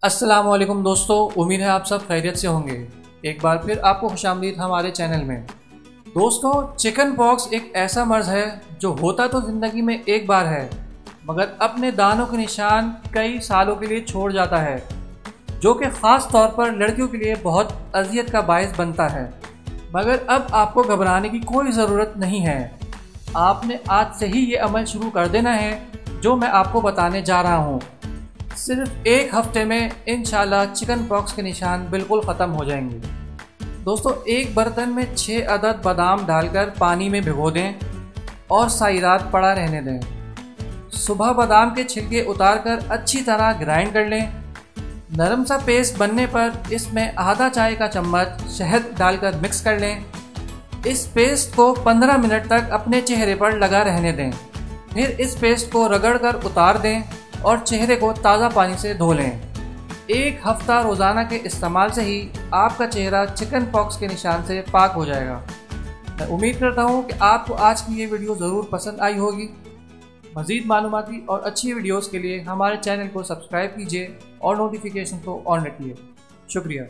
अस्सलामुअलैकुम दोस्तों, उम्मीद है आप सब खैरियत से होंगे। एक बार फिर आपको खुशामदीद हमारे चैनल में। दोस्तों, चिकन पॉक्स एक ऐसा मर्ज़ है जो होता तो ज़िंदगी में एक बार है, मगर अपने दानों के निशान कई सालों के लिए छोड़ जाता है, जो कि ख़ास तौर पर लड़कियों के लिए बहुत अजियत का बायस बनता है। मगर अब आपको घबराने की कोई ज़रूरत नहीं है। आपने आज से ही ये अमल शुरू कर देना है जो मैं आपको बताने जा रहा हूँ। सिर्फ एक हफ्ते में इंशाल्लाह चिकन पॉक्स के निशान बिल्कुल ख़त्म हो जाएंगे। दोस्तों, एक बर्तन में 6 अदद बादाम डालकर पानी में भिगो दें और सारी रात पड़ा रहने दें। सुबह बादाम के छिलके उतारकर अच्छी तरह ग्राइंड कर लें। नरम सा पेस्ट बनने पर इसमें आधा चाय का चम्मच शहद डालकर मिक्स कर लें। इस पेस्ट को 15 मिनट तक अपने चेहरे पर लगा रहने दें। फिर इस पेस्ट को रगड़कर उतार दें और चेहरे को ताज़ा पानी से धो लें। एक हफ्ता रोज़ाना के इस्तेमाल से ही आपका चेहरा चिकन पॉक्स के निशान से पाक हो जाएगा। मैं उम्मीद करता हूँ कि आपको आज की ये वीडियो ज़रूर पसंद आई होगी। मज़ीद मालूमाती और अच्छी वीडियोज़ के लिए हमारे चैनल को सब्सक्राइब कीजिए और नोटिफिकेशन को ऑन रखिए। शुक्रिया।